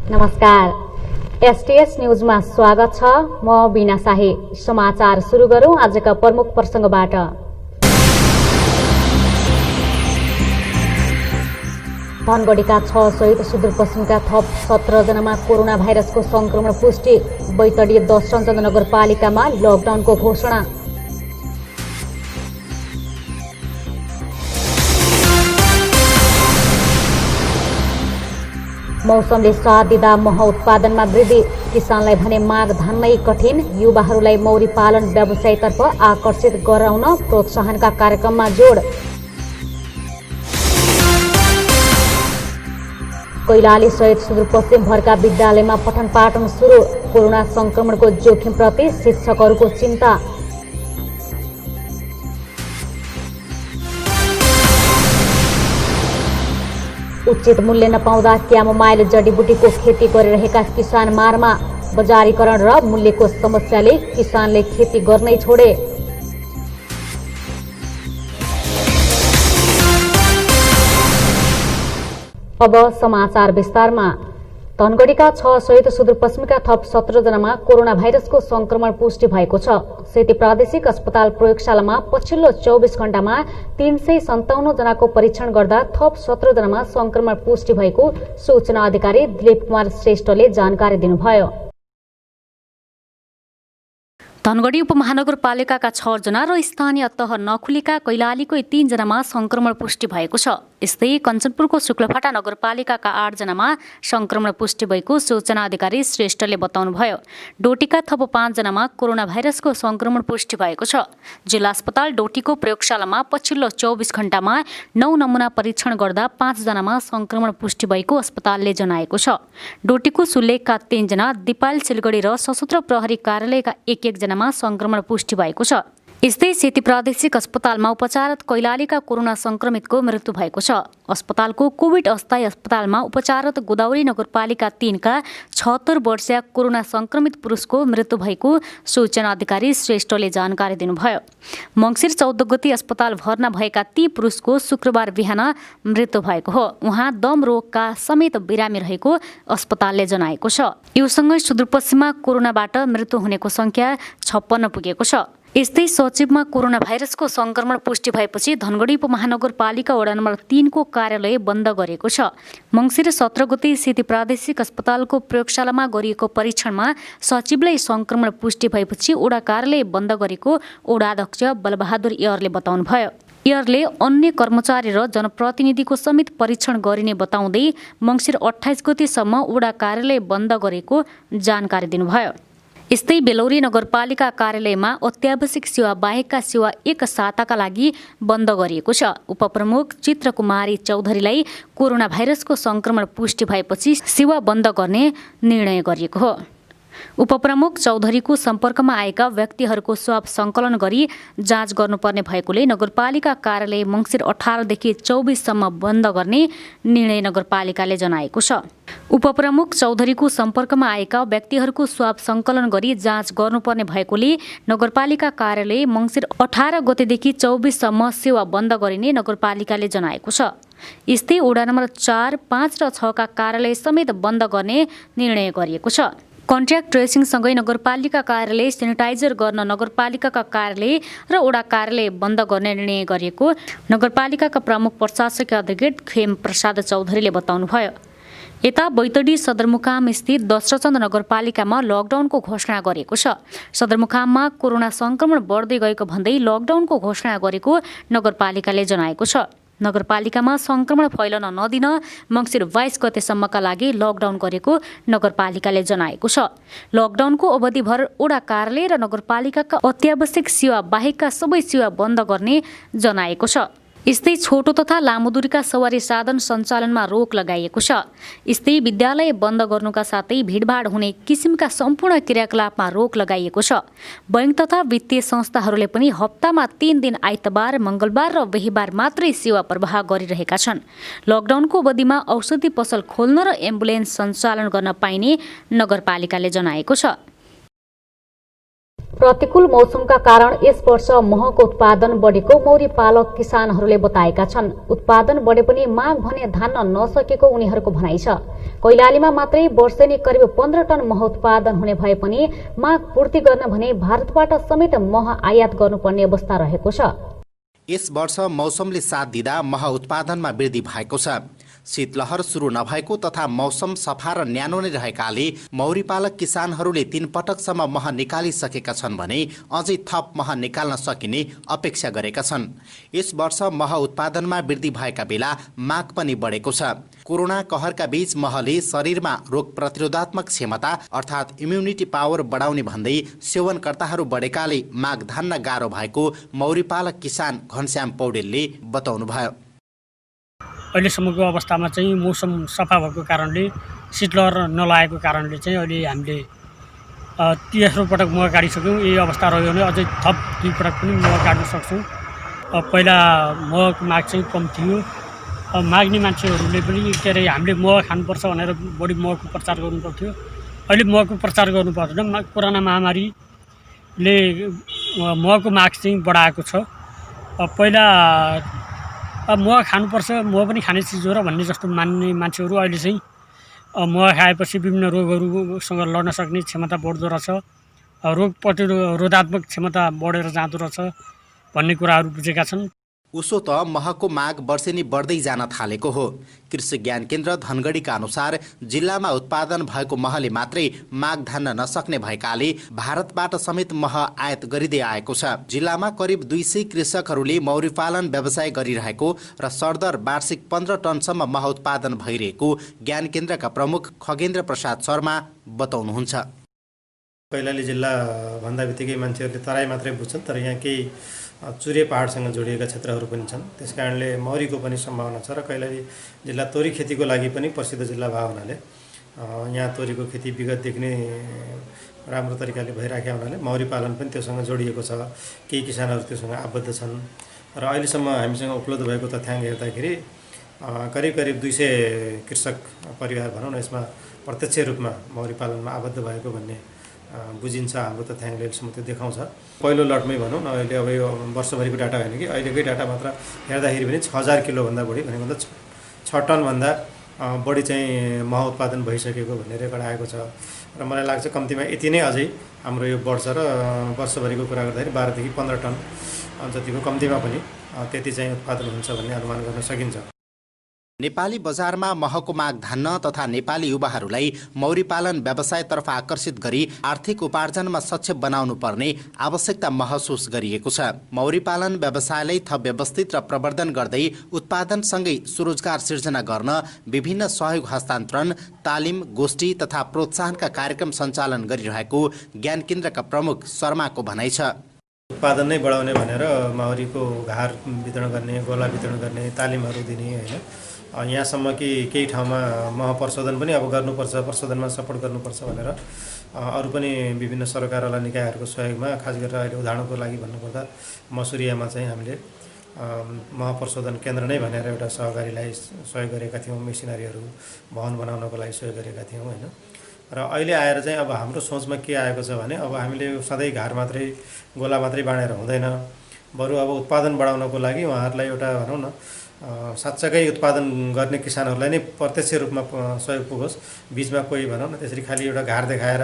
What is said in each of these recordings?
नमस्कार, एसटीएस न्यूजमा स्वागत छ। म बिना शाही। समाचार सुरु गरौं आजका प्रमुख प्रसंगबाट। धनगढीका 6 सहित सुदूरपश्चिमका थप 17 जनामा कोरोना भाइरसको संक्रमण पुष्टि। बैतडी 10 रञ्जन नगरपालिकामा लकडाउनको घोषणा। मौसमले साथ दिँदा मह उत्पादनमा वृद्धि। किसानलाई भने माघ धान्नै कठिन। युवाहरूलाई मौरी पालन व्यवसायतर्फ आकर्षित गराउन प्रोत्साहनका कार्यक्रममा जोड। कैलाली सहित सुदूरपश्चिम भरका विद्यालयमा पठन पाठन सुरु। कोरोना संक्रमणको जोखिमप्रति शिक्षकहरूको चिन्ता। उचित मूल्य नपाउँदा क्यामोमाइल जडीबुटीको खेती गरिरहेका किसान मारमा। बजारीकरण र मूल्यको समस्याले किसानले खेती गर्नै छोडे। अब समाचार विस्तारमा। धनगढीका 6 सहित सुदूरपश्चिमका थप 17 जनामा कोरोना भाइरसको संक्रमण पुष्टि भएको छ। सेती प्रादेशिक अस्पताल प्रयोगशालामा पछिल्लो 24 घण्टामा 357 जनाको परीक्षण गर्दा थप 17 जनामा संक्रमण पुष्टि भएको सूचना अधिकारी दिलीप कुमार श्रेष्ठले जानकारी दिनुभयो। धनगढी उपमहानगरपालिकाका 6 जना र स्थानीय तह नखुलेका कैलालीकै 3 जनामा संक्रमण पुष्टि भएको छ। यस्तै कञ्चनपुरको शुक्लफाटा नगरपालिकाका 8 जनामा संक्रमण पुष्टि भएको सूचना अधिकारी श्रेष्ठले बताउनुभयो। डोटीका थप 5 जनामा कोरोना भाइरसको संक्रमण पुष्टि भएको छ। जिल्ला अस्पताल डोटीको प्रयोगशालामा पछिल्लो 24 घण्टामा 9 नमुना परीक्षण गर्दा 5 जनामा संक्रमण पुष्टि भएको अस्पतालले जनाएको छ। डोटीको सुलेखका 3 जना, दिपाल सिलगढी र सशस्त्र प्रहरी कार्यालयका 1 जनामा संक्रमण पुष्टि भएको छ। यस्तै सेती प्रादेशिक अस्पतालमा उपचाररत कैलालीका कोरोना संक्रमितको मृत्यु भएको छ। अस्पतालको कोभिड अस्थायी अस्पतालमा उपचाररत गोदावरी नगरपालिका 3 का 76 वर्षीय कोरोना संक्रमित पुरुषको मृत्यु भएको सूचना अधिकारी श्रेष्ठले जानकारी दिनुभयो। मङ्सिर 14 गते अस्पताल भर्ना भएका ती पुरुषको शुक्रबार बिहान मृत्यु भएको हो। उहाँ दम रोगका समेत बिरामी रहेको अस्पतालले जनाएको छ। यो सँगै सुदूरपश्चिममा कोरोनाबाट मृत्यु हुनेको संख्या 56 पुगेको छ। यस्तै सचिवमा कोरोना भाइरसको संक्रमण पुष्टि भएपछि धनगढी उपमहानगरपालिका वडा नम्बर 3 को कार्यालय बन्द गरेको छ। मङ्सिर 17 गते सेती प्रादेशिक अस्पतालको प्रयोगशालामा गरिएको परीक्षणमा सचिवलाई संक्रमण पुष्टि भएपछि वडा कार्यालय बन्द गरेको वडा अध्यक्ष बलबहादुर एयरले बताउनुभयो। एयरले अन्य कर्मचारी र जनप्रतिनिधिको समेत परीक्षण गरिने बताउँदै मङ्सिर 28 गतेसम्म वडा कार्यालय बन्द गरेको जानकारी दिनुभयो। यस्तै बेलौरी नगरपालिका कार्यालयमा अत्यावश्यक सेवा बाहेकका सेवा 1 साताका लागि बन्द गरिएको छ। उपप्रमुख चित्रकुमारी चौधरीलाई कोरोना भाइरसको संक्रमण पुष्टि भएपछि सेवा बन्द गर्ने निर्णय गरिएको हो। उपप्रमुख चौधरीको सम्पर्कमा आएका व्यक्तिहरूको स्वाब सङ्कलन गरी जाँच गर्नुपर्ने भएकोले नगरपालिका कार्यालय मङ्सिर 18 देखि 24 सम्म बन्द गर्ने निर्णय नगरपालिकाले जनाएको छ। उपप्रमुख चौधरीको सम्पर्कमा आएका व्यक्तिहरूको स्वाब सङ्कलन गरी जाँच गर्नुपर्ने भएकोले नगरपालिका कार्यालय मङ्सिर 18 गतेदेखि 24 सम्म सेवा बन्द गरिने नगरपालिकाले जनाएको छ। यस्तै वडा नम्बर 4, 5 र 6 का कार्यालय समेत बन्द गर्ने निर्णय गरिएको छ। कन्ट्र्याक्ट ट्रेसिङसँगै नगरपालिका कार्यालय सेनिटाइजर गर्न नगरपालिकाका कार्यालय र वडा कार्यालय बन्द गर्ने निर्णय गरिएको नगरपालिकाका प्रमुख प्रशासकीय अधिकृत खेम प्रसाद चौधरीले बताउनुभयो। यता बैतडी सदरमुकाम स्थित 10 रचन्द नगरपालिकामा लकडाउनको घोषणा गरेको छ। सदरमुकाममा कोरोना संक्रमण बढ्दै गएको भन्दै लकडाउनको घोषणा गरेको नगरपालिकाले जनाएको छ। नगरपालिकामा संक्रमण फैलन नदिन मङ्सिर 22 गतेसम्मका लागि लकडाउन गरेको नगरपालिकाले जनाएको छ। लकडाउनको अवधिभर वडा कार्यालय र नगरपालिकाका अत्यावश्यक सेवा बाहेकका सबै सेवा बन्द गर्ने जनाएको छ। यस्तै छोटो तथा लामो दूरीका सवारी साधन सञ्चालनमा रोक लगाइएको छ। यस्तै विद्यालय बन्द गर्नुका साथै भिडभाड हुने किसिमका सम्पूर्ण क्रियाकलापमा रोक लगाइएको छ। बैंक तथा वित्तीय संस्थाहरूले पनि हप्तामा 3 दिन आइतबार, मङ्गलबार र बिहीबार मात्रै सेवा प्रवाह गरिरहेका छन्। लकडाउनको अवधिमा औषधि पसल खोल्न र एम्बुलेन्स सञ्चालन गर्न पाइने नगरपालिकाले जनाएको छ। प्रतिकूल मौसमका कारण यस वर्ष महको उत्पादन बढेको मौरी पालक किसानहरूले बताएका छन्। उत्पादन बढे पनि माग भने धान्न नसकेको उनीहरूको भनाइ छ। कैलालीमा मात्रै वर्षेनी करिब 15 टन मह उत्पादन हुने भए पनि माग पूर्ति गर्न भने भारतबाट समेत मह आयात गर्नुपर्ने अवस्था रहेको छ। यस वर्ष मौसमले साथ दिँदा मह उत्पादनमा वृद्धि भएको छ। शीतलहर सुरु नभएको तथा मौसम सफा र न्यानो नै रहेकाले मौरी पालक किसानहरूले 3 पटकसम्म मह निकालिसकेका छन् भने अझै थप मह निकाल्न सकिने अपेक्षा गरेका छन्। यस वर्ष मह उत्पादनमा वृद्धि भएका बेला माग पनि बढेको छ। कोरोना कहरका बीच महले शरीरमा रोग प्रतिरोधात्मक क्षमता अर्थात् इम्युनिटी पावर बढाउने भन्दै सेवनकर्ताहरू बढेकाले माग धान्न गाह्रो भएको मौरी पालक किसान घनश्याम पौडेलले बताउनुभयो। अहिलेसम्मको अवस्थामा चाहिँ मौसम सफा भएको कारणले शीतलहर नलागेको कारणले चाहिँ अहिले हामीले तेस्रो पटक मह काटिसक्यौँ। यही अवस्था रह्यो भने अझै थप 2 पटक पनि मह काट्न सक्छौँ। पहिला महको माग चाहिँ कम थियो। माग्ने मान्छेहरूले पनि के अरे हामीले मह खानुपर्छ भनेर बढी महको प्रचार गर्नुपर्थ्यो। अहिले महको प्रचार गर्नु पर्दैन। कोरोना महामारीले महको माग चाहिँ बढाएको छ। पहिला मह खानुपर्छ, मह पनि खाने चिज हो र भन्ने जस्तो मान्ने मान्छेहरू अहिले चाहिँ मह खाएपछि विभिन्न रोगहरूसँग लड्न सक्ने क्षमता बढ्दो रहेछ, रोग प्रतिरोधात्मक क्षमता बढेर जाँदो रहेछ भन्ने कुराहरू बुझेका छन्। उसो त महको माग वर्षेनी बढ्दै जान थालेको हो। कृषि ज्ञान केन्द्र धनगढीका अनुसार जिल्लामा उत्पादन भएको महले मात्रै माग धान्न नसक्ने भएकाले भारतबाट समेत मह आयात गरिँदै आएको छ। जिल्लामा करिब 200 कृषकहरूले मौरी पालन व्यवसाय गरिरहेको र सरदर वार्षिक 15 टनसम्म मह उत्पादन भइरहेको ज्ञान केन्द्रका प्रमुख खगेन्द्र प्रसाद शर्मा बताउनुहुन्छ। कैलाली जिल्ला भन्दा बित्तिकै मान्छेहरूले तराई मात्रै बुझ्छन्, तर यहाँ केही चुरे पहाडसँग जोडिएका क्षेत्रहरू पनि छन्। त्यसकारणले मौरीको पनि सम्भावना छ र कैलाली जिल्ला तोरी खेतीको लागि पनि प्रसिद्ध जिल्ला भएको हुनाले यहाँ तोरीको खेती विगतदेखि नै राम्रो तरिकाले भइराखेका हुनाले मौरी पालन पनि त्योसँग जोडिएको छ। केही किसानहरू त्योसँग आबद्ध छन् र अहिलेसम्म हामीसँग उपलब्ध भएको तथ्याङ्क हेर्दाखेरि करिब 200 कृषक परिवार भनौँ न यसमा प्रत्यक्ष रूपमा मौरी पालनमा आबद्ध भएको भन्ने बुझिन्छ। हाम्रो तथ्याङ्कले अहिलेसम्म त्यो देखाउँछ। पहिलो लटमै भनौँ न, अहिले अब यो वर्षभरिको डाटा होइन कि अहिलेकै डाटा मात्र हेर्दाखेरि पनि 6000 किलोभन्दा बढी भनेको त 6 टनभन्दा बढी चाहिँ मह उत्पादन भइसकेको भन्ने रेकर्ड आएको छ र मलाई लाग्छ कम्तीमा यति नै अझै हाम्रो यो वर्ष र वर्षभरिको कुरा गर्दाखेरि 12 देखि 15 टन जतिको कम्तीमा पनि त्यति चाहिँ उत्पादन हुन्छ भन्ने अनुमान गर्न सकिन्छ। नेपाली बजारमा महको माग धान्न तथा नेपाली युवाहरूलाई मौरी पालन व्यवसायतर्फ आकर्षित गरी आर्थिक उपार्जनमा सक्षम बनाउनु पर्ने आवश्यकता महसुस गरिएको छ। मौरी पालन व्यवसायलाई थप व्यवस्थित र प्रवर्धन गर्दै उत्पादनसँगै स्वरोजगार सिर्जना गर्न विभिन्न सहयोग हस्तान्तरण, तालिम, गोष्ठी तथा प्रोत्साहनका कार्यक्रम सञ्चालन गरिरहेको ज्ञान केन्द्रका प्रमुख शर्माको भनाइ छ। उत्पादन नै बढाउने भनेर मौरीको घार वितरण गर्ने, गोला वितरण गर्ने, तालिमहरू दिने होइन। यहाँसम्म कि केही ठाउँमा मह प्रशोधन पनि अब गर्नुपर्छ, प्रशोधनमा सपोर्ट गर्नुपर्छ भनेर अरू पनि विभिन्न सरकारवाला निकायहरूको सहयोगमा खास गरेर अहिले उदाहरणको लागि भन्नुपर्दा मसुरियामा चाहिँ हामीले मह प्रशोधन केन्द्र नै भनेर एउटा सहकारीलाई सहयोग गरेका थियौँ। मेसिनरीहरू भवन बनाउनको लागि सहयोग गरेका थियौँ होइन। र अहिले आएर चाहिँ अब हाम्रो सोचमा के आएको छ भने अब हामीले सधैँ घार मात्रै गोला मात्रै बाँडेर हुँदैन, बरु अब उत्पादन बढाउनको लागि उहाँहरूलाई एउटा भनौँ न साँच्चै उत्पादन गर्ने किसानहरूलाई नै प्रत्यक्ष रूपमा सहयोग पुगोस्। बिचमा कोही भनौँ न त्यसरी खालि एउटा घार देखाएर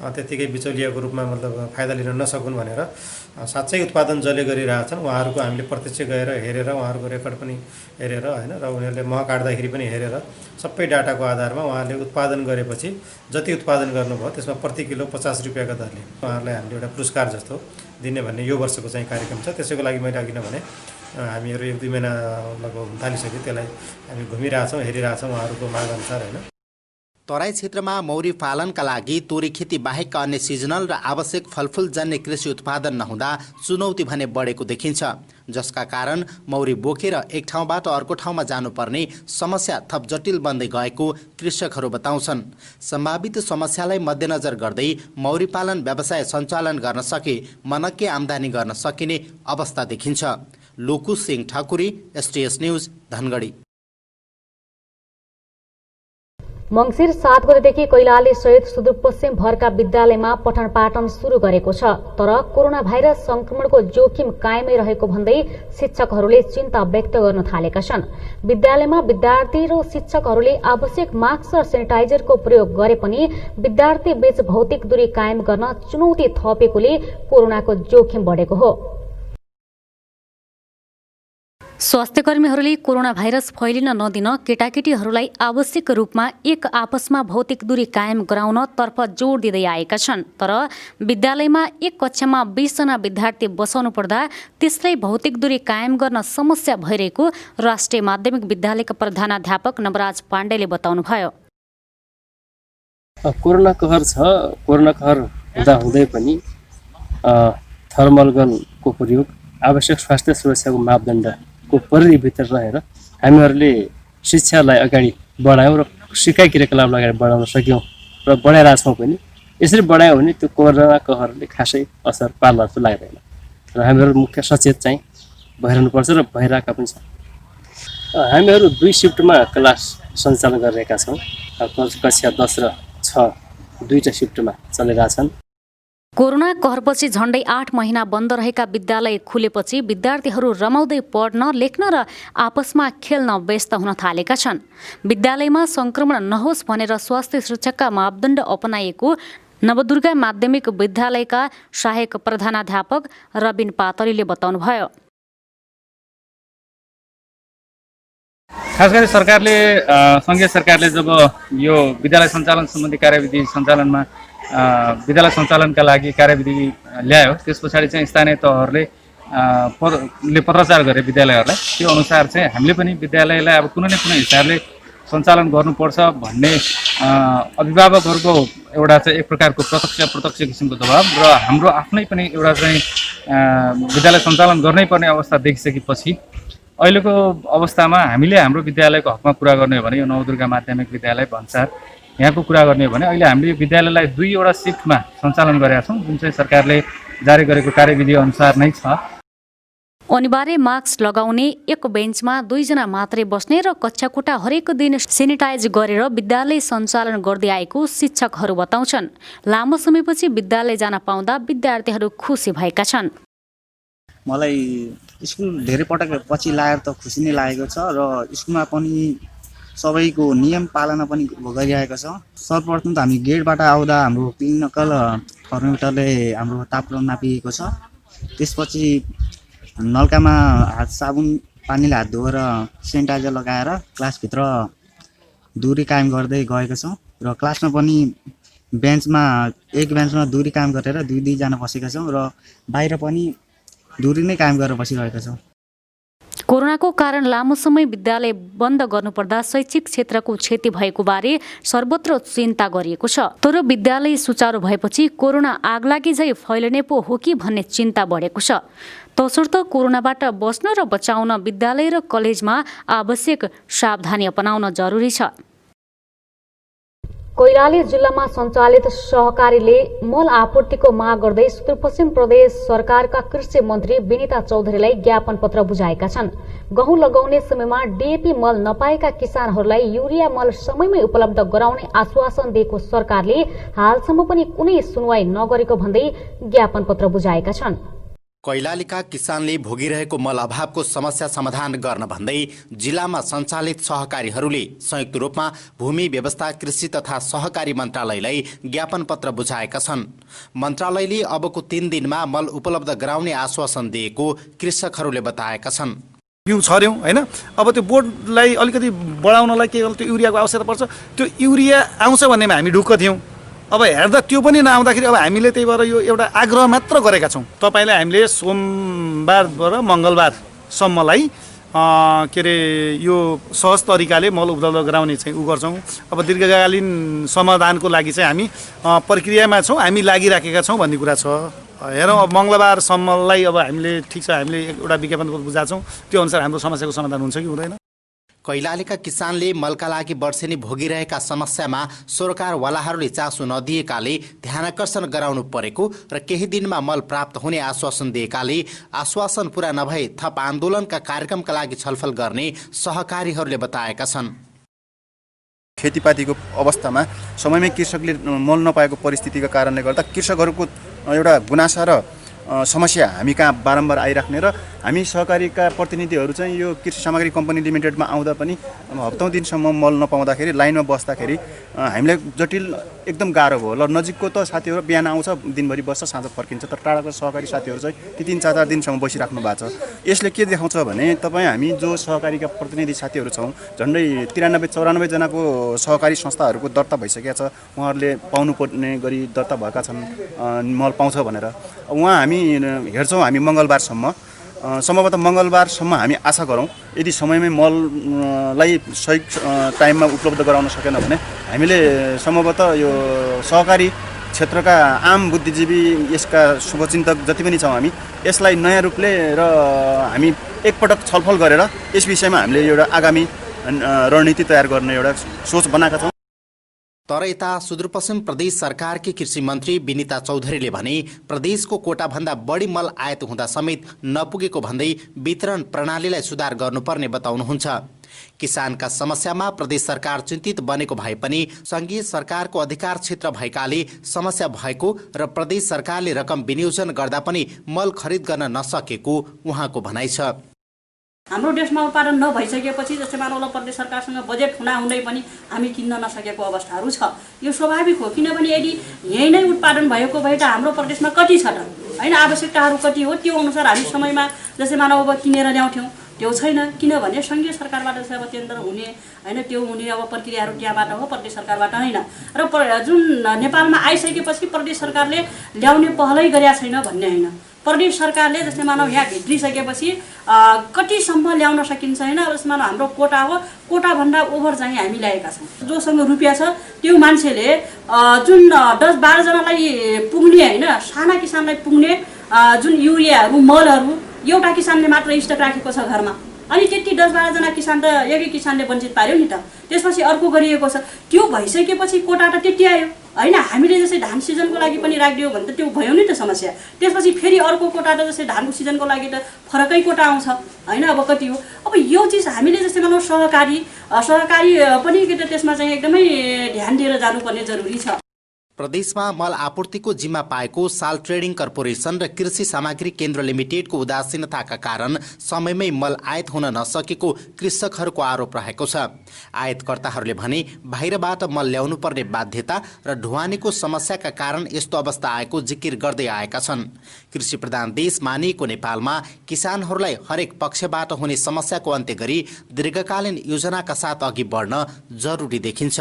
त्यतिकै बिचौलियाको रूपमा मतलब फाइदा लिन नसकुन् भनेर साँच्चै उत्पादन जसले गरिरहेछन् उहाँहरूको हामीले प्रत्यक्ष गएर हेरेर उहाँहरूको रेकर्ड पनि हेरेर होइन र उनीहरूले मह काट्दाखेरि पनि हेरेर सबै डाटाको आधारमा उहाँहरूले उत्पादन गरेपछि जति उत्पादन गर्नुभयो त्यसमा प्रति किलो 50 रुपियाँका दरले उहाँहरूलाई हामीले एउटा पुरस्कार जस्तो दिने भन्ने यो वर्षको चाहिँ कार्यक्रम छ। त्यसैको लागि मैले अघि नै भने हामीहरू 1-2 महिना लगभग थालिसक्यो, त्यसलाई हामी घुमिरहेछौँ, हेरिरहेछौँ उहाँहरूको माग अनुसार होइन। तराई क्षेत्रमा मौरी पालनका लागि तोरी खेती बाहेकका अन्य सिजनल र आवश्यक फलफुल जन्य कृषि उत्पादन नहुँदा चुनौती भने बढेको देखिन्छ, जसका कारण मौरी बोकेर एक ठाउँबाट अर्को ठाउँमा जानुपर्ने समस्या थप जटिल बन्दै गएको कृषकहरू बताउँछन्। सम्भावित समस्यालाई मध्यनजर गर्दै मौरी पालन व्यवसाय सञ्चालन गर्न सके मनक्के आम्दानी गर्न सकिने अवस्था देखिन्छ। लोकु सिंह ठाकुरी, STS न्यूज, धनगढी। मङ्सिर 7 गतेदेखि कैलाली सहित सुदूरपश्चिम भरका विद्यालयमा पठन पाठन सुरु गरेको छ। तर कोरोना भाइरस संक्रमणको जोखिम कायमै रहेको भन्दै शिक्षकहरूले चिन्ता व्यक्त गर्न थालेका छन्। विद्यालयमा विद्यार्थी र शिक्षकहरूले आवश्यक मास्क र सेनिटाइजरको प्रयोग गरे पनि विद्यार्थी बीच भौतिक दूरी कायम गर्न चुनौती थपेकोले कोरोनाको जोखिम बढेको हो। स्वास्थ्यकर्मीहरूले कोरोना भाइरस फैलिन नदिन केटाकेटीहरूलाई आवश्यक रूपमा एक आपसमा भौतिक दूरी कायम गराउन तर्फ जोड दिँदै आएका छन्। तर विद्यालयमा एक कक्षामा 20 जना विद्यार्थी बसाउनु पर्दा त्यसलाई भौतिक दूरी कायम गर्न समस्या भइरहेको राष्ट्रिय माध्यमिक विद्यालयका प्रधानाध्यापक नवराज पाण्डेले बताउनुभयो। कोरोना कहर छ। कोरोना कहर हुँदै पनि थर्मल गनको प्रयोग, आवश्यक स्वास्थ्य सुरक्षाको मापदण्डको परिधिभित्र रहेर हामीहरूले शिक्षालाई अगाडि बढायौँ र सिकाइ क्रियाकलापलाई अगाडि बढाउन सक्यौँ र बढाइरहेछौँ पनि। यसरी बढायो भने त्यो कोरोना कहरले खासै असर पार्ला जस्तो लाग्दैन र हामीहरू मुख्य सचेत चाहिँ भइरहनुपर्छ र भइरहेका पनि छन्। हामीहरू 2 शिफ्टमा क्लास सञ्चालन गरिरहेका छौँ। कक्षा 10 र 6 दुईटा शिफ्टमा चलिरहेछन्। कोरोना कहरपछि झण्डै 8 महिना बन्द रहेका विद्यालय खुलेपछि विद्यार्थीहरू रमाउँदै पढ्न, लेख्न र आपसमा खेल्न व्यस्त हुन थालेका छन्। विद्यालयमा संक्रमण नहोस् भनेर स्वास्थ्य सुरक्षाका मापदण्ड अपनाइएको नवदुर्गा माध्यमिक विद्यालयका सहायक प्रधानाध्यापक रबिन पातरीले बताउनुभयो। खास गरी सङ्घीय सरकारले जब यो विद्यालय सञ्चालन सम्बन्धी कार्यविधि सञ्चालनमा विद्यालय सञ्चालनका लागि कार्यविधि ल्यायो, त्यस पछाडि चाहिँ स्थानीय तहहरूले पत्राचार गरे विद्यालयहरूलाई। त्यो अनुसार चाहिँ हामीले पनि विद्यालयलाई अब कुनै न कुनै हिसाबले सञ्चालन गर्नुपर्छ भन्ने अभिभावकहरूको एउटा चाहिँ एक प्रकारको प्रत्यक्ष किसिमको दबाब र हाम्रो आफ्नै पनि एउटा चाहिँ विद्यालय सञ्चालन गर्नै पर्ने अवस्था देखिसकेपछि अहिलेको अवस्थामा हामीले हाम्रो विद्यालयको हकमा कुरा गर्ने हो भने यो नवदुर्गा माध्यमिक विद्यालय भन्सार यहाँको कुरा गर्ने हो भने अहिले हामीले विद्यालयलाई 2वटा शिफ्टमा सञ्चालन गरेका छौँ, जुन चाहिँ सरकारले जारी गरेको कार्यविधि अनुसार नै छ। अनिवार्य मास्क लगाउने, एक बेन्चमा 2 जना मात्रै बस्ने र कक्षाकोठा हरेक दिन सेनिटाइज गरेर विद्यालय सञ्चालन गर्दै आएको शिक्षकहरू बताउँछन्। लामो समयपछि विद्यालय जान पाउँदा विद्यार्थीहरू खुसी भएका छन्। मलाई स्कुल धेरै पटक पछि लागेर त खुसी नै लागेको छ र स्कुलमा पनि सबैको नियम पालना पनि गरिरहेको छ। सर्वप्रथम त हामी गेटबाट आउँदा हाम्रो क्लिनिकल थर्मोमिटरले हाम्रो तापक्रम नापिएको छ। त्यसपछि नलकामा हात साबुन पानीले हात धोएर सेनिटाइजर लगाएर क्लासभित्र दूरी कायम गर्दै गएको छौँ र क्लासमा पनि एक बेन्चमा दूरी कायम गरेर 2 जना बसेका छौँ र बाहिर पनि दूरी नै कायम गरेर बसिरहेका छौँ। कोरोनाको कारण लामो समय विद्यालय बन्द गर्नुपर्दा शैक्षिक क्षेत्रको क्षति भएको बारे सर्वत्र चिन्ता गरिएको छ। तर विद्यालय सुचारू भएपछि कोरोना आगलागी झै फैलने पो हो कि भन्ने चिन्ता बढेको छ। तसर्थ कोरोनाबाट बच्न र बचाउन विद्यालय र कलेजमा आवश्यक सावधानी अपनाउन जरुरी छ। कैलाली जिल्लामा सञ्चालित सहकारीले मल आपूर्तिको माग गर्दै सुदूरपश्चिम प्रदेश सरकारका कृषि मन्त्री विनिता चौधरीलाई ज्ञापन पत्र बुझाएका छन्। गहुँ लगाउने समयमा डीएपी मल नपाएका किसानहरूलाई युरिया मल समयमै उपलब्ध गराउने आश्वासन दिएको सरकारले हालसम्म पनि कुनै सुनवाई नगरेको भन्दै ज्ञापन पत्र बुझाएका छन्। कैलालीका किसानले भोगिरहेको मल अभावको समस्या समाधान गर्न भन्दै जिल्लामा सञ्चालित सहकारीहरूले संयुक्त रूपमा भूमि व्यवस्था, कृषि तथा सहकारी मन्त्रालयलाई ज्ञापन पत्र बुझाएका छन्। मन्त्रालयले अबको 3 दिनमा मल उपलब्ध गराउने आश्वासन दिएको कृषकहरूले बताएका छन्। बिउ छर्यौँ हैन, अब त्यो बोर्डलाई अलिकति बढाउनलाई के त्यो युरियाको आवश्यकता पर्छ। त्यो युरिया आउँछ भन्नेमा हामी ढुक्क थियौँ। अब हेर्दा त्यो पनि नआउँदाखेरि अब हामीले त्यही भएर यो एउटा आग्रह मात्र गरेका छौँ। तपाईँलाई हामीले सोमबार र मङ्गलबारसम्मलाई के अरे यो सहज तरिकाले मल उपलब्ध गराउने चाहिँ गर्छौँ। अब दीर्घकालीन समाधानको लागि चाहिँ हामी प्रक्रियामा छौँ, हामी लागिराखेका छौँ भन्ने कुरा छ। हेरौँ अब मङ्गलबारसम्मलाई अब हामीले ठिक छ, हामीले एउटा विज्ञापन बुझाएको छौँ, त्यो अनुसार हाम्रो समस्याको समाधान हुन्छ कि हुँदैन। कैलालीका किसानले मलका लागि वर्षेनी भोगिरहेका समस्यामा सरकारवालाहरूले चासो नदिएकाले ध्यानाकर्षण गराउनु परेको र केही दिनमा मल प्राप्त हुने आश्वासन दिएकाले आश्वासन पूरा नभए थप आन्दोलनका कार्यक्रमका लागि छलफल गर्ने सहकारीहरूले बताएका छन्। खेतीपातीको अवस्थामा समयमै कृषकले मल नपाएको परिस्थितिका कारणले गर्दा कृषकहरूको एउटा गुनासा र समस्या हामी कहाँ बारम्बार आइराख्ने र हामी सहकारीका प्रतिनिधिहरू चाहिँ यो कृषि सामग्री कम्पनी लिमिटेडमा आउँदा पनि हप्तौँ दिनसम्म मल नपाउँदाखेरि लाइनमा बस्दाखेरि हामीलाई जटिल एकदम गाह्रो भयो। ल नजिकको त साथीहरू बिहान आउँछ दिनभरि बस्छ साँझ फर्किन्छ, तर टाढाको सहकारी साथीहरू चाहिँ ती 3-4 दिनसम्म बसिराख्नु भएको छ। यसले के देखाउँछ भने तपाईँ हामी जो सहकारीका प्रतिनिधि साथीहरू छौँ झन्डै 93-94 जनाको सहकारी संस्थाहरूको दर्ता भइसकेको छ, उहाँहरूले पाउनुपर्ने गरी दर्ता भएका छन् मल पाउँछ भनेर। उहाँ हामी हेर्छौँ हामी मङ्गलबारसम्म, सम्भवतः मङ्गलबारसम्म हामी आशा गरौँ यदि समयमै मललाई सही टाइममा उपलब्ध गराउन सकेन भने हामीले सम्भवतः यो सहकारी क्षेत्रका आम बुद्धिजीवी यसका शुभचिन्तक जति पनि छौँ हामी यसलाई नयाँ रूपले र हामी एकपटक छलफल गरेर यस विषयमा हामीले एउटा आगामी रणनीति तयार गर्ने एउटा सोच बनाएका छौँ। तर यता सुदूरपश्चिम प्रदेश सरकारकी कृषि मन्त्री विनिता चौधरीले भने प्रदेशको कोटाभन्दा बढी मल आयात हुँदा समेत नपुगेको भन्दै वितरण प्रणालीलाई सुधार गर्नुपर्ने बताउनुहुन्छ। किसानका समस्यामा प्रदेश सरकार चिन्तित बनेको भए पनि संघीय सरकारको अधिकार क्षेत्र भएकाले समस्या भएको र प्रदेश सरकारले रकम विनियोजन गर्दा पनि मल खरिद गर्न नसकेको उहाँको भनाइ छ। हाम्रो देशमा उत्पादन नभइसकेपछि जस्तै मानौँ प्रदेश सरकारसँग बजेट हुँदै पनि हामी किन्न नसकेको अवस्थाहरू छ। यो स्वाभाविक हो, किनभने यदि यही नै उत्पादन भएको भए त हाम्रो प्रदेशमा कति छ त हैन, आवश्यकताहरू कति हो त्यो अनुसार हामी समयमा जस्तै मानौँ अब किनेर ल्याउँथ्यौँ, त्यो छैन। किनभने संघीय सरकारबाट चाहिँ अब टेन्डर हुने हैन, त्यो हुने अब प्रक्रियाहरू त्यहाँबाट हो, प्रदेश सरकारबाट होइन। र जुन नेपालमा आइसकेपछि प्रदेश सरकारले ल्याउने पहलै गरेका छैन भन्ने होइन, प्रदेश सरकारले जस्तै मानौँ यहाँ भित्रिसकेपछि कतिसम्म ल्याउन सकिन्छ होइन। अब जस्तै मानौँ हाम्रो कोटा हो, कोटाभन्दा ओभर चाहिँ हामी ल्याएका छौँ। जोसँग रुपियाँ छ त्यो मान्छेले जुन 10-12 जनालाई पुग्ने होइन, साना किसानलाई पुग्ने जुन युरियाहरू मलहरू एउटा किसानले मात्र स्टक राखेको छ घरमा, अनि त्यति 10-12 जना किसान त एकै किसानले वञ्चित पार्यो नि त। त्यसपछि अर्को गरिएको छ, त्यो भइसकेपछि कोटा त त्यति आयो होइन। हामीले जस्तै धान सिजनको लागि पनि राखिदियो भने त त्यो भयो नि त समस्या। त्यसपछि फेरि अर्को कोटा त जस्तै धानको सिजनको लागि त फरकै कोटा आउँछ होइन। अब कति हो, अब यो चिज हामीले जस्तै मानौँ सहकारी पनि त्यसमा चाहिँ एकदमै ध्यान दिएर जानुपर्ने जरुरी छ। प्रदेशमा मल आपूर्तिको जिम्मा पाएको साल ट्रेडिङ कर्पोरेसन र कृषि सामग्री केन्द्र लिमिटेडको उदासीनताका कारण समयमै मल आयात हुन नसकेको कृषकहरूको आरोप रहेको छ। आयातकर्ताहरूले भने बाहिरबाट मल ल्याउनु पर्ने बाध्यता र ढुवानीको समस्याका कारण यस्तो अवस्था आएको जिकिर गर्दै आएका छन्। कृषि प्रधान देश मानिएको नेपालमा किसानहरूलाई हरेक पक्षबाट हुने समस्याको अन्त्य गरी दीर्घकालीन योजनाका साथ अघि बढ्न जरुरी देखिन्छ।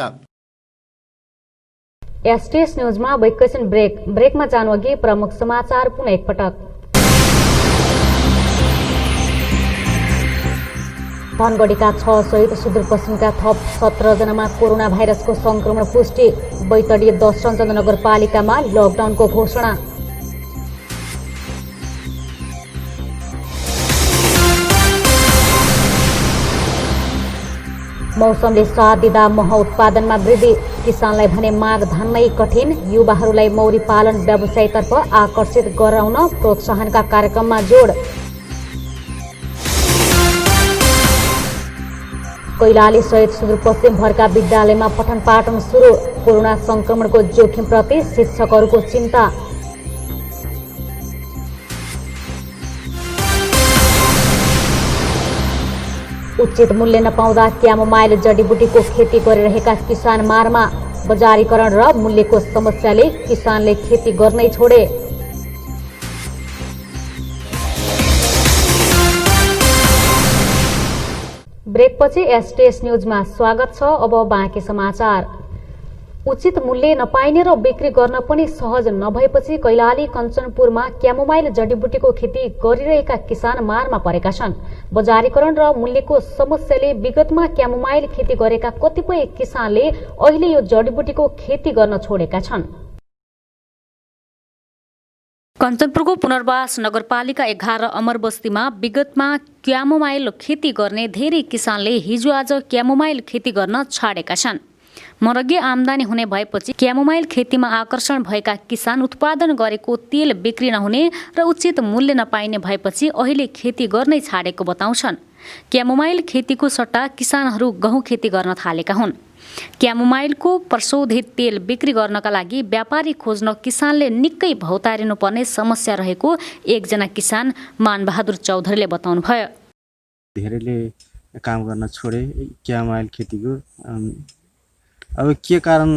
एसटीएस न्यूजमा एकैछिन ब्रेकमा जानु अघि प्रमुख समाचार पुनः एकपटक। धनगढीका 6 सहित सुदूरपश्चिमका थप 17 जनामा कोरोना भाइरसको संक्रमण पुष्टि। बैतडी 10 रञ्जन नगरपालिकामा लकडाउनको घोषणा। मौसमले साथ दिँदा मह उत्पादनमा वृद्धि। किसानलाई भने माघ धान्नै कठिन। युवाहरूलाई मौरी पालन व्यवसायतर्फ आकर्षित गराउन प्रोत्साहनका कार्यक्रममा जोड। कैलाली सहित सुदूरपश्चिम भरका विद्यालयमा पठन पाठन सुरु। कोरोना संक्रमणको जोखिमप्रति शिक्षकहरूको चिन्ता। उचित मूल्य नपाउँदा क्यामोमाइल जडीबुटीको खेती गरिरहेका किसान मारमा। बजारीकरण र मूल्यको समस्याले किसानले खेती गर्नै छोडे। ब्रेकपछि एसटीएस न्यूजमा स्वागत छ। अब बाँकी समाचार। उचित मूल्य नपाइने र बिक्री गर्न पनि सहज नभएपछि कैलाली कञ्चनपुरमा क्यामोमाइल जडीबुटीको खेती गरिरहेका किसान मारमा परेका छन्। बजारीकरण र मूल्यको समस्याले विगतमा क्यामोमाइल खेती गरेका कतिपय किसानले अहिले यो जडीबुटीको खेती गर्न छोडेका छन्। कञ्चनपुरको पुनर्वास नगरपालिका 11 अमर बस्तीमा विगतमा क्यामोमाइल खेती गर्ने धेरै किसानले हिजो आज क्यामोमाइल खेती गर्न छाडेका छन्। मरगी आमदानी हुने भएपछि क्यामोमाइल खेतीमा आकर्षण भएका किसान उत्पादन गरेको तेल बिक्री नहुने र उचित मूल्य नपाइने भएपछि अहिले खेती गर्नै छाडेको बताउँछन्। क्यामोमाइल खेतीको सट्टा किसानहरू गहुँ खेती गर्न थालेका हुन्। क्यामोमाइलको प्रशोधित तेल बिक्री गर्नका लागि व्यापारी खोज्न किसानले निकै भौतारिनुपर्ने समस्या रहेको एकजना किसान मानबहादुर चौधरीले बताउनुभयो। धेरैले काम गर्न छोडे क्यामोमाइल खेतीको। अब के कारण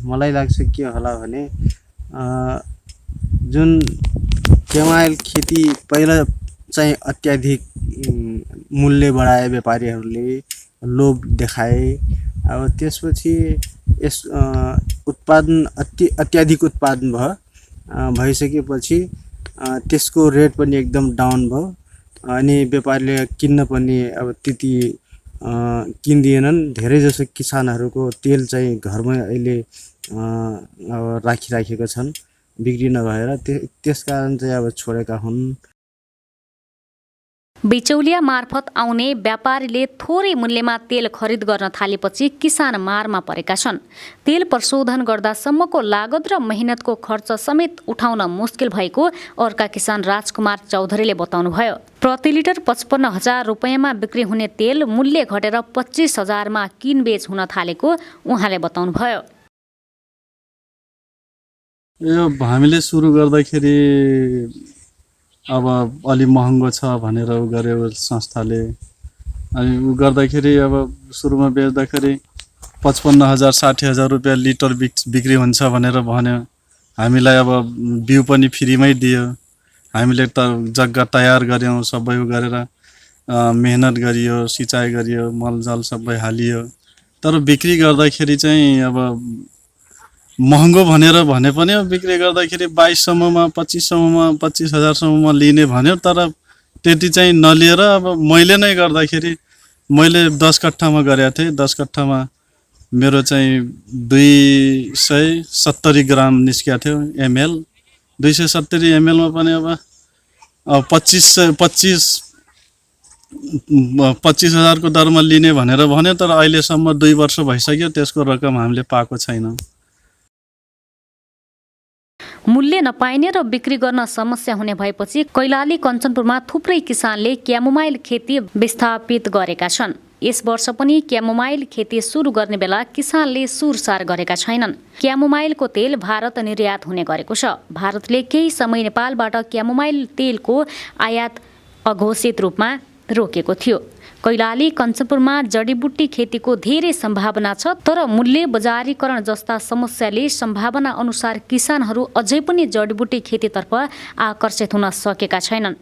मलाई लाग्छ के होला भने जुन क्यामोमाइल खेती पहिला चाहिँ अत्याधिक मूल्य बढाए व्यापारीहरूले, लोभ देखाए। अब त्यसपछि यस उत्पादन अत्याधिक उत्पादन भइसकेपछि त्यसको रेट पनि एकदम डाउन भयो अनि व्यापारीले किन्न पनि अब त्यति किन्दिएनन्। धेरैजसो किसानहरूको तेल चाहिँ घरमै अहिले राखिराखेका छन् बिक्री नभएर, त्यसकारण चाहिँ अब छोडेका हुन्। बिचौलिया मार्फत आउने व्यापारीले थोरै मूल्यमा तेल खरिद गर्न थालेपछि किसान मारमा परेका छन्। तेल प्रशोधन गर्दासम्मको लागत र मेहनतको खर्च समेत उठाउन मुस्किल भएको अर्का किसान राजकुमार चौधरीले बताउनुभयो। प्रति लिटर 55,000 रुपैयाँमा बिक्री हुने तेल मूल्य घटेर 25,000मा किनबेच हुन थालेको उहाँले बताउनुभयो। यो हामीले सुरु गर्दाखेरि अब अलि महँगो छ भनेर उ गर्यो संस्थाले। अनि उ गर्दाखेरि अब सुरुमा बेच्दाखेरि 55,000 60,000 रुपियाँ लिटर बिक्री हुन्छ भनेर भन्यो। हामीलाई अब बिउ पनि फ्रीमै दियो। हामीले त जग्गा तयार गर्यौँ, सबै गरेर मेहनत गरियो, सिँचाइ गरियो, मलजल सबै हालियो। तर बिक्री गर्दाखेरि चाहिँ अब महँगो भनेर भने पनि बिक्री गर्दाखेरि 22,000मा 25,000मा 25,000सम्ममा लिने भन्यो। तर त्यति चाहिँ नलिएर अब मैले नै गर्दाखेरि मैले 10 कट्ठामा गरेको थिएँ। 10 कट्ठामा मेरो चाहिँ 270 ग्राम निस्किएको थियो एमएल। 270 एमएलमा पनि अब 25,000को दरमा लिने भनेर भन्यो। तर अहिलेसम्म 2 वर्ष भइसक्यो, त्यसको रकम हामीले पाएको छैनौँ। मूल्य नपाइने र बिक्री गर्न समस्या हुने भएपछि कैलाली कञ्चनपुरमा थुप्रै किसानले क्यामोमाइल खेती विस्थापित गरेका छन्। यस वर्ष पनि क्यामोमाइल खेती सुरु गर्ने बेला किसानले सुरसार गरेका छैनन्। क्यामोमाइलको तेल भारत निर्यात हुने गरेको छ। भारतले केही समय नेपालबाट क्यामोमाइल तेलको आयात अघोषित रूपमा रोकेको थियो। कैलाली कञ्चनपुरमा जडीबुटी खेतीको धेरै सम्भावना छ, तर मूल्य बजारीकरण जस्ता समस्याले सम्भावना अनुसार किसानहरू अझै पनि जडीबुटी खेतीतर्फ आकर्षित हुन सकेका छैनन्।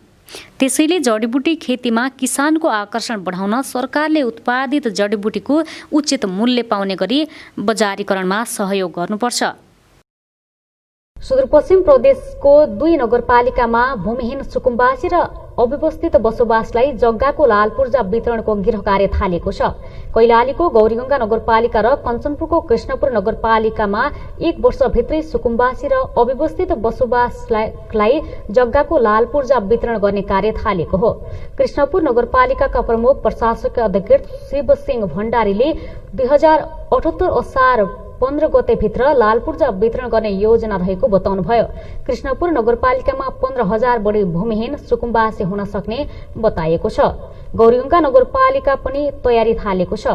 त्यसैले जडीबुटी खेतीमा किसानको आकर्षण बढाउन सरकारले उत्पादित जडीबुटीको उचित मूल्य पाउने गरी बजारीकरणमा सहयोग गर्नुपर्छ। सुदूरपश्चिम प्रदेशको 2 नगरपालिकामा भूमिहीन सुकुम्बासी र अव्यवस्थित बसोबासलाई जग्गाको लालपूर्जा वितरणको गृह कार्य थालेको छ। कैलालीको गौरीगंगा नगरपालिका र कञ्चनपुरको कृष्णपुर नगरपालिकामा 1 वर्षभित्रै सुकुम्बासी र अव्यवस्थित बसोबासलाई जग्गाको लालपूर्जा वितरण गर्ने कार्य थालेको हो। कृष्णपुर नगरपालिकाका प्रमुख प्रशासकीय अधिकृत शिवसिंह भण्डारीले 2078 असार 15 गते भित्र लालपूर्जा वितरण गर्ने योजना रहेको बताउनुभयो। कृष्णपुर नगरपालिकामा 15,000 बढी भूमिहीन सुकुम्बासी हुन सक्ने बताइएको छ। गौरीगंगा नगरपालिका पनि तयारी थालेको छ।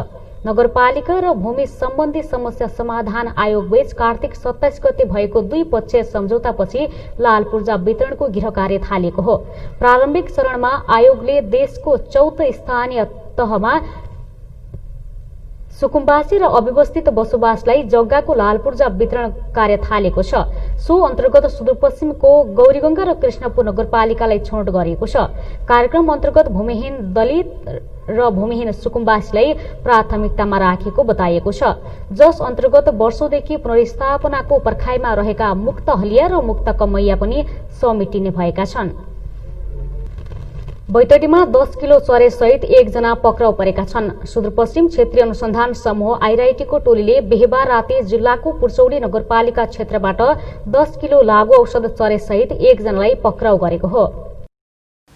नगरपालिका र भूमि सम्बन्धी समस्या समाधान आयोग बीच कार्तिक 27 गते भएको द्विपक्षीय सम्झौतापछि लालपूर्जा वितरणको गृह कार्य थालेको हो। प्रारम्भिक चरणमा आयोगले देशको 4 स्थानीय तहमा सुकुम्बासी र अव्यवस्थित बसोबासलाई जग्गाको लालपूर्जा वितरण कार्य थालेको छ। सो अन्तर्गत सुदूरपश्चिमको गौरीगंगा र कृष्णपुर नगरपालिकालाई छनौट गरिएको छ। कार्यक्रम अन्तर्गत भूमिहीन दलित र भूमिहीन सुकुम्बासीलाई प्राथमिकतामा राखेको बताइएको छ, जस अन्तर्गत वर्षौंदेखि पुनर्स्थापनाको पर्खाइमा रहेका मुक्त हलिया र मुक्त कमैया पनि समेटिने भएका छन्। बैतडीमा 10 किलो चरे सहित 1 जना पक्राउ परेका छन्। सुदूरपश्चिम क्षेत्रीय अनुसन्धान समूह आइराइटीको टोलीले बिहीबार राति जिल्लाको पुर्चौली नगरपालिका क्षेत्रबाट 10 किलो लागू औषध चरे सहित 1 जनालाई पक्राउ गरेको हो।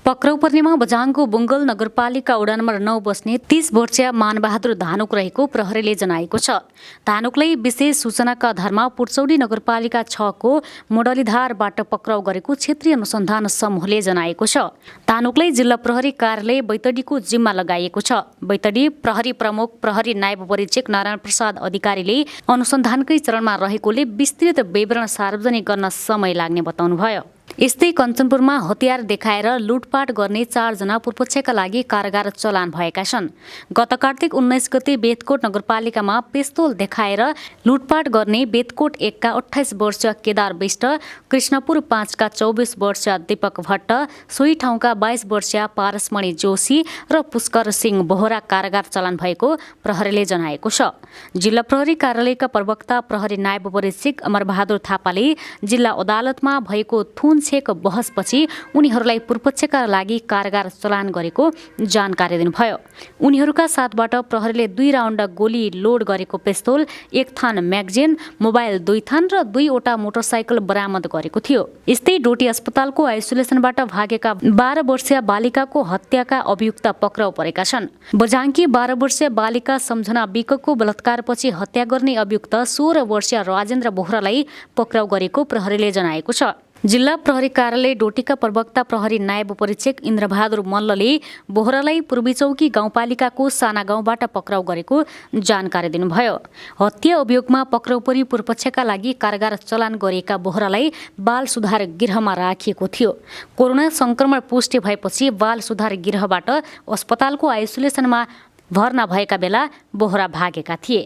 पक्राउ पर्नेमा बझाङको बुङ्गल नगरपालिका वडा नम्बर 9 बस्ने 30 वर्षीय मानबहादुर धानुक रहेको प्रहरीले जनाएको छ। धानुकलाई विशेष सूचनाका आधारमा पुर्चौडी नगरपालिका 6 को मोडलीधारबाट पक्राउ गरेको क्षेत्रीय अनुसन्धान समूहले जनाएको छ। धानुकलाई जिल्ला प्रहरी कार्यालय बैतडीको जिम्मा लगाइएको छ। बैतडी प्रहरी प्रमुख प्रहरी नायब परीक्षक नारायण प्रसाद अधिकारीले अनुसन्धानकै चरणमा रहेकोले विस्तृत विवरण सार्वजनिक गर्न समय लाग्ने बताउनुभयो। यस्तै कञ्चनपुरमा हतियार देखाएर लुटपाट गर्ने 4 जना पूर्वपक्षका लागि कारागार चलान भएका छन्। गत कार्तिक 19 गते बेतकोट नगरपालिकामा पिस्तोल देखाएर लुटपाट गर्ने बेतकोट 1 का 28 वर्षीय केदार विष्ट, कृष्णपुर 5 का 24 वर्षीय दीपक भट्ट, सोही ठाउँका 22 वर्षीय पारसमणि जोशी र पुष्कर सिंह बोहरा कारागार चलान भएको प्रहरीले जनाएको छ। जिल्ला प्रहरी कार्यालयका प्रवक्ता प्रहरी नायब परीक्षक अमरबहादुर थापाले जिल्ला अदालतमा भएको छेक बहसपछि उनीहरूलाई पूर्वपक्षका लागि कारागार चलान गरेको जानकारी दिनुभयो। उनीहरूका साथबाट प्रहरीले 2 राउन्ड गोली लोड गरेको पिस्तोल, 1 थान म्यागजिन, मोबाइल 2 थान र 2 वटा मोटरसाइकल बरामद गरेको थियो। यस्तै डोटी अस्पतालको आइसोलेसनबाट भागेका 12 वर्षीय बालिकाको हत्याका अभियुक्त पक्राउ परेका छन्। बझाङकी 12 वर्षीय बालिका सम्झना विकको बलात्कारपछि हत्या गर्ने अभियुक्त 16 वर्षीय राजेन्द्र बोहरालाई पक्राउ गरेको प्रहरीले जनाएको छ। जिल्ला प्रहरी कार्यालय डोटीका प्रवक्ता प्रहरी नायब परीक्षक इन्द्रबहादुर मल्लले बोहरालाई पूर्वी चौकी गाउँपालिकाको साना गाउँबाट पक्राउ गरेको जानकारी दिनुभयो। हत्या अभियोगमा पक्राउ परी पूर्वपक्षका लागि कारागार चलान गरिएका बोहरालाई बाल सुधार गृहमा राखिएको थियो। कोरोना संक्रमण पुष्टि भएपछि बाल सुधार गृहबाट अस्पतालको आइसोलेसनमा भर्ना भएका बेला बोहरा भागेका थिए।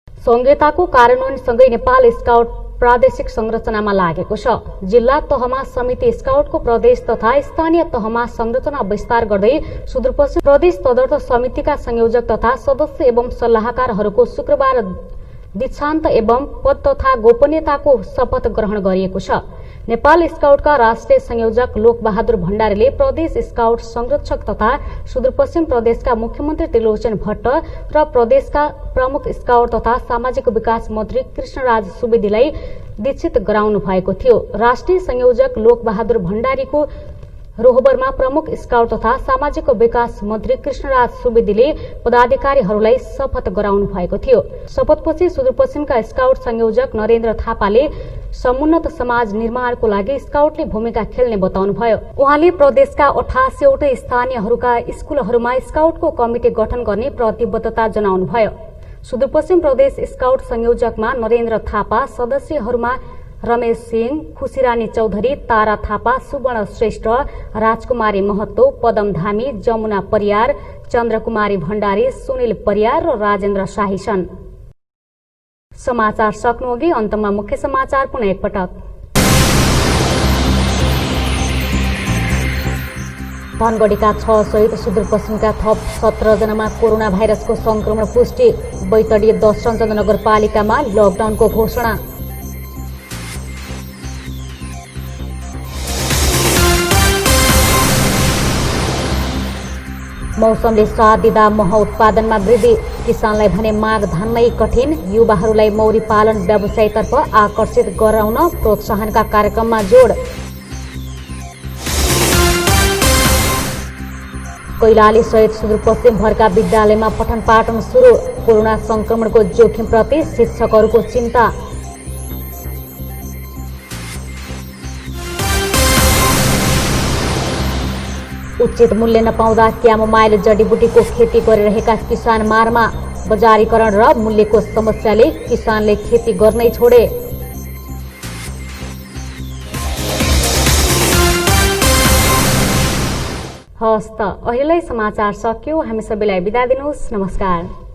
संहिताको कार्यान्वयनसँगै नेपाल स्काउट प्रादेशिक संरचनामा लागेको छ। जिल्ला तहमा समिति स्काउटको प्रदेश तथा स्थानीय तहमा संरचना विस्तार गर्दै सुदूरपश्चिम प्रदेश तदर्थ समितिका संयोजक तथा सदस्य एवं सल्लाहकारहरूको शुक्रबार दीक्षान्त एवं पद तथा गोपनीयताको शपथ ग्रहण गरिएको छ। नेपाल स्काउटका राष्ट्रिय संयोजक लोकबहादुर भण्डारीले प्रदेश स्काउट संरक्षक तथा सुदूरपश्चिम प्रदेशका मुख्यमन्त्री त्रिलोचन भट्ट र प्रदेशका प्रमुख स्काउट तथा सामाजिक विकास मन्त्री कृष्णराज सुवेदीलाई दीक्षित गराउनु भएको थियो। राष्ट्रिय संयोजक लोकबहादुर भण्डारीको रोहबरमा प्रमुख स्काउट तथा सामाजिक विकास मन्त्री कृष्णराज सुवेदीले पदाधिकारीहरूलाई शपथ गराउनु भएको थियो। शपथपछि सुदूरपश्चिमका स्काउट संयोजक नरेन्द्र थापाले समुन्नत समाज निर्माणको लागि स्काउटले भूमिका खेल्ने बताउनुभयो। उहाँले प्रदेशका 88 वटा स्थानीयहरूका स्कुलहरूमा स्काउटको कमिटी गठन गर्ने प्रतिबद्धता जनाउनुभयो। सुदूरपश्चिम प्रदेश स्काउट संयोजकमा नरेन्द्र थापा, सदस्यहरूमा रमेश सिंह, खुसीरानी चौधरी, तारा थापा, सुवर्ण श्रेष्ठ, राजकुमारी महतो, पदम धामी, जमुना परियार, चन्द्रकुमारी भण्डारी, सुनिल परियार र राजेन्द्र शाही छन्। समाचार सक्नुअघि अन्तमा मुख्य समाचार पुनः एकपटक। धनगढीका 6 सहित सुदूरपश्चिमका थप 17 जनामा कोरोना भाइरसको संक्रमण पुष्टि। बैतडी 10 रञ्जन नगरपालिकामा लकडाउनको घोषणा। मौसमले साथ दिँदा मह उत्पादनमा वृद्धि। किसानलाई भने माघ धान्नै कठिन। युवाहरूलाई मौरी पालन व्यवसायतर्फ आकर्षित गराउन प्रोत्साहनका कार्यक्रममा जोड। कैलाली सहित सुदूरपश्चिम भरका विद्यालयमा पठन पाठन सुरु। कोरोना संक्रमणको जोखिमप्रति शिक्षकहरूको चिन्ता। उचित मूल्य नपाउँदा क्यामोमाइल जडीबुटीको खेती गरिरहेका किसान मारमा। बजारीकरण र मूल्यको समस्याले किसानले खेती गर्नै छोडे। हस्त अहिलेलाई समाचार सकियो। हामी सबैलाई बिदा दिनुहोस्। नमस्कार।